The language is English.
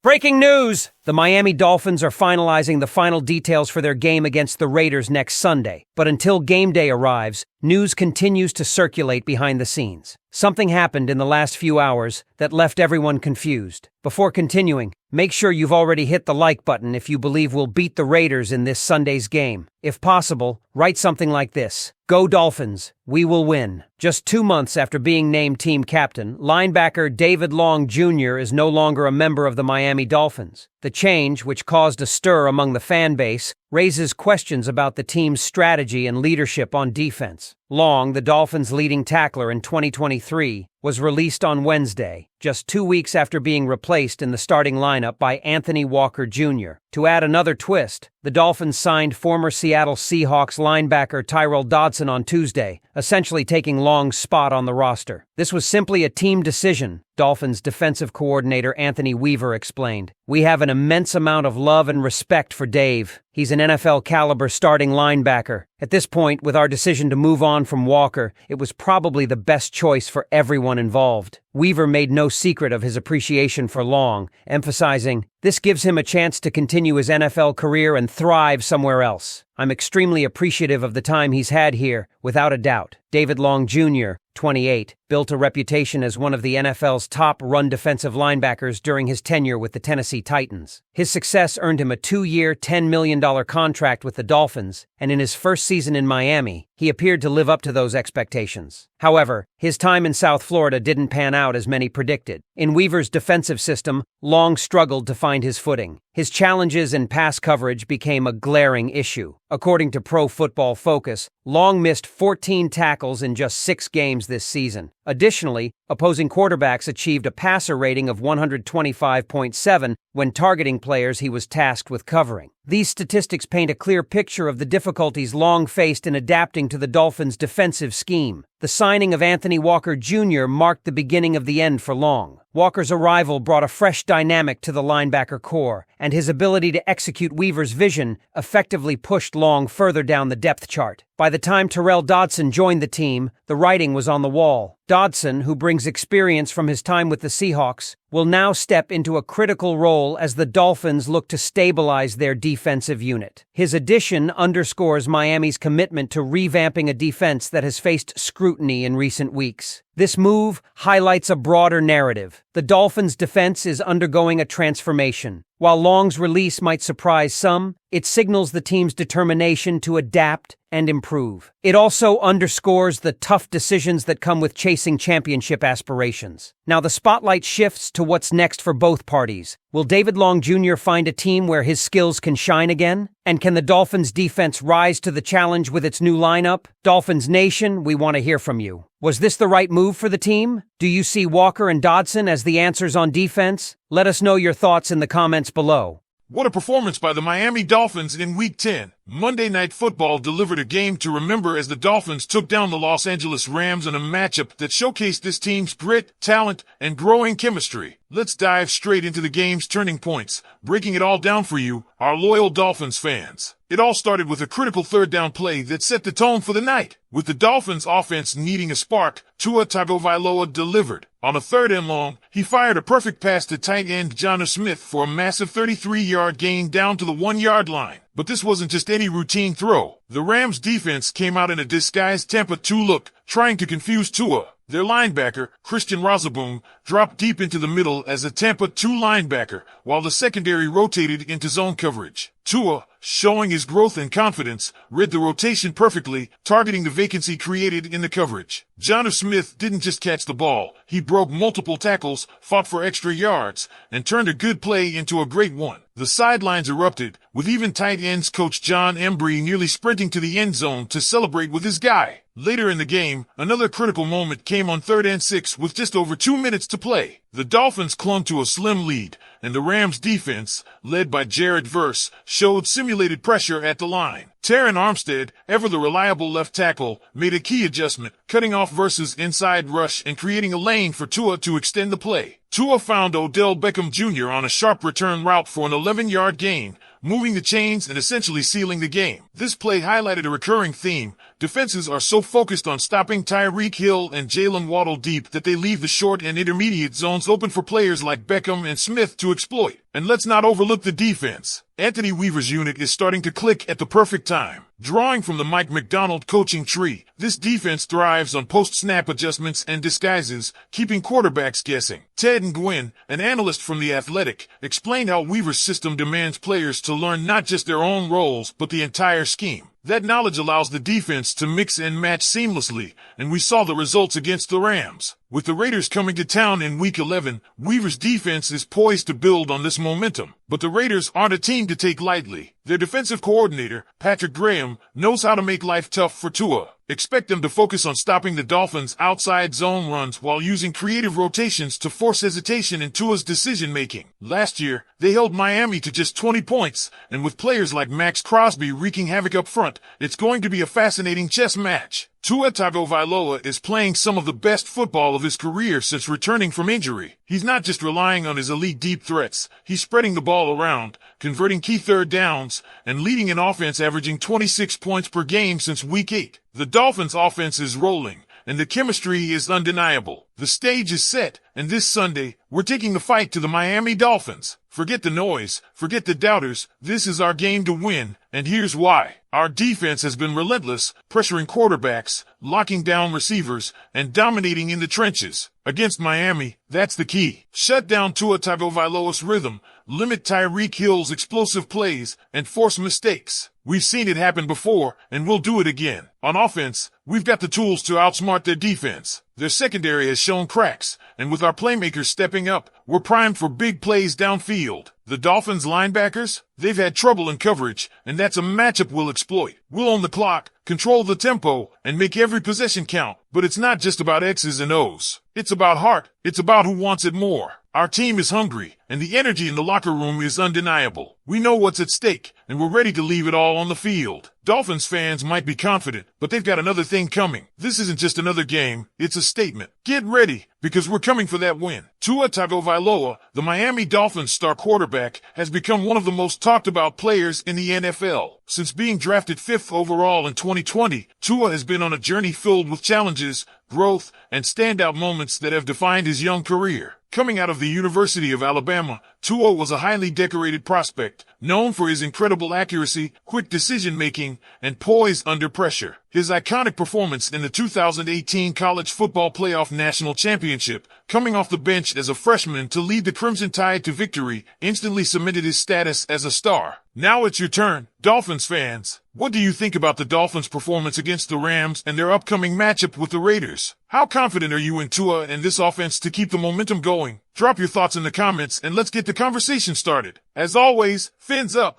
Breaking news! The Miami Dolphins are finalizing the final details for their game against the Raiders next Sunday. But until game day arrives, news continues to circulate behind the scenes. Something happened in the last few hours that left everyone confused. Before continuing, make sure you've already hit the like button if you believe we'll beat the Raiders in this Sunday's game. If possible, write something like this: "Go Dolphins, we will win." Just 2 months after being named team captain, linebacker David Long Jr. is no longer a member of the Miami Dolphins. The change, which caused a stir among the fan base, raises questions about the team's strategy and leadership on defense. Long, the Dolphins' leading tackler in 2023, was released on Wednesday, just 2 weeks after being replaced in the starting lineup by Anthony Walker Jr. To add another twist, the Dolphins signed former Seattle Seahawks linebacker Tyrel Dodson on Tuesday, essentially taking Long's spot on the roster. This was simply a team decision, Dolphins defensive coordinator Anthony Weaver explained. "We have an immense amount of love and respect for Dave. He's an NFL-caliber starting linebacker. At this point, with our decision to move on from Walker, it was probably the best choice for everyone involved." Weaver made no secret of his appreciation for Long, emphasizing, "This gives him a chance to continue his NFL career and thrive somewhere else. I'm extremely appreciative of the time he's had here, without a doubt." David Long Jr., 28, built a reputation as one of the NFL's top run defensive linebackers during his tenure with the Tennessee Titans. His success earned him a 2-year, $10 million contract with the Dolphins, and in his first season in Miami, he appeared to live up to those expectations. However, his time in South Florida didn't pan out as many predicted. In Weaver's defensive system, Long struggled to find his footing. His challenges in pass coverage became a glaring issue. According to Pro Football Focus, Long missed 14 tackles in just 6 games this season. Additionally, opposing quarterbacks achieved a passer rating of 125.7 when targeting players he was tasked with covering. These statistics paint a clear picture of the difficulties Long faced in adapting to the Dolphins' defensive scheme. The signing of Anthony Walker Jr. marked the beginning of the end for Long. Walker's arrival brought a fresh dynamic to the linebacker core, and his ability to execute Weaver's vision effectively pushed Long further down the depth chart. By the time Tyrel Dodson joined the team, the writing was on the wall. Dodson, who brings experience from his time with the Seahawks, will now step into a critical role as the Dolphins look to stabilize their defensive unit. His addition underscores Miami's commitment to revamping a defense that has faced scrutiny in recent weeks. This move highlights a broader narrative. The Dolphins' defense is undergoing a transformation. While Long's release might surprise some, it signals the team's determination to adapt and improve. It also underscores the tough decisions that come with chasing championship aspirations. Now the spotlight shifts to what's next for both parties. Will David Long Jr. find a team where his skills can shine again? And can the Dolphins' defense rise to the challenge with its new lineup? Dolphins Nation, we want to hear from you. Was this the right move for the team? Do you see Walker and Dodson as the answers on defense? Let us know your thoughts in the comments below. What a performance by the Miami Dolphins in Week 10. Monday Night Football delivered a game to remember as the Dolphins took down the Los Angeles Rams in a matchup that showcased this team's grit, talent, and growing chemistry. Let's dive straight into the game's turning points, breaking it all down for you, our loyal Dolphins fans. It all started with a critical third down play that set the tone for the night. With the Dolphins' offense needing a spark, Tua Tagovailoa delivered. On a 3rd and long, he fired a perfect pass to tight end Jonnu Smith for a massive 33-yard gain down to the 1-yard line. But this wasn't just any routine throw. The Rams' defense came out in a disguised Tampa 2 look, trying to confuse Tua. Their linebacker, Christian Rozeboom, dropped deep into the middle as a Tampa 2 linebacker, while the secondary rotated into zone coverage. Tua, showing his growth and confidence, read the rotation perfectly, targeting the vacancy created in the coverage. Jonnu Smith didn't just catch the ball, he broke multiple tackles, fought for extra yards, and turned a good play into a great one. The sidelines erupted, with even tight ends coach John Embry nearly sprinting to the end zone to celebrate with his guy. Later in the game, another critical moment came on 3rd and 6 with just over 2 minutes to play. The Dolphins clung to a slim lead, and the Rams' defense, led by Jared Verse, showed simulated pressure at the line. Terron Armstead, ever the reliable left tackle, made a key adjustment, cutting off Verse's inside rush and creating a lane for Tua to extend the play. Tua found Odell Beckham Jr. on a sharp return route for an 11-yard gain, moving the chains and essentially sealing the game. This play highlighted a recurring theme. defenses are so focused on stopping Tyreek Hill and Jalen Waddle deep that they leave the short and intermediate zones open for players like Beckham and Smith to exploit. And let's not overlook the defense. Anthony Weaver's unit is starting to click at the perfect time. Drawing from the Mike McDonald coaching tree, this defense thrives on post-snap adjustments and disguises, keeping quarterbacks guessing. Ted Nguyen, an analyst from The Athletic, explained how Weaver's system demands players to learn not just their own roles, but the entire scheme. That knowledge allows the defense to mix and match seamlessly, and we saw the results against the Rams. With the Raiders coming to town in Week 11, Weaver's defense is poised to build on this momentum. But the Raiders aren't a team to take lightly. Their defensive coordinator, Patrick Graham, knows how to make life tough for Tua. Expect them to focus on stopping the Dolphins' outside zone runs while using creative rotations to force hesitation in Tua's decision-making. Last year, they held Miami to just 20 points, and with players like Max Crosby wreaking havoc up front, it's going to be a fascinating chess match. Tua Tagovailoa is playing some of the best football of his career since returning from injury. He's not just relying on his elite deep threats, he's spreading the ball around, converting key third downs, and leading an offense averaging 26 points per game since Week 8. The Dolphins' offense is rolling, and the chemistry is undeniable. The stage is set, and this Sunday, we're taking the fight to the Miami Dolphins. Forget the noise, forget the doubters, this is our game to win, and here's why. Our defense has been relentless, pressuring quarterbacks, locking down receivers, and dominating in the trenches. Against Miami, that's the key. Shut down Tua Tagovailoa's rhythm, limit Tyreek Hill's explosive plays, and force mistakes. We've seen it happen before, and we'll do it again. On offense, we've got the tools to outsmart their defense. Their secondary has shown cracks, and with our playmakers stepping up, we're primed for big plays downfield. The Dolphins linebackers, they've had trouble in coverage, and that's a matchup we'll exploit. We'll own the clock, control the tempo, and make every possession count. But it's not just about X's and O's. It's about heart. It's about who wants it more. Our team is hungry, and the energy in the locker room is undeniable. We know what's at stake, and we're ready to leave it all on the field. Dolphins fans might be confident, but they've got another thing coming. This isn't just another game, it's a statement. Get ready, because we're coming for that win. Tua Tagovailoa, the Miami Dolphins star quarterback, has become one of the most talked about players in the NFL. Since being drafted 5th overall in 2020, Tua has been on a journey filled with challenges, growth, and standout moments that have defined his young career. Coming out of the University of Alabama, Tua was a highly decorated prospect, known for his incredible accuracy, quick decision-making, and poise under pressure. His iconic performance in the 2018 College Football Playoff National Championship, coming off the bench as a freshman to lead the Crimson Tide to victory, instantly cemented his status as a star. Now it's your turn, Dolphins fans. What do you think about the Dolphins' performance against the Rams and their upcoming matchup with the Raiders? How confident are you in Tua and this offense to keep the momentum going? Drop your thoughts in the comments and let's get the conversation started. As always, fins up.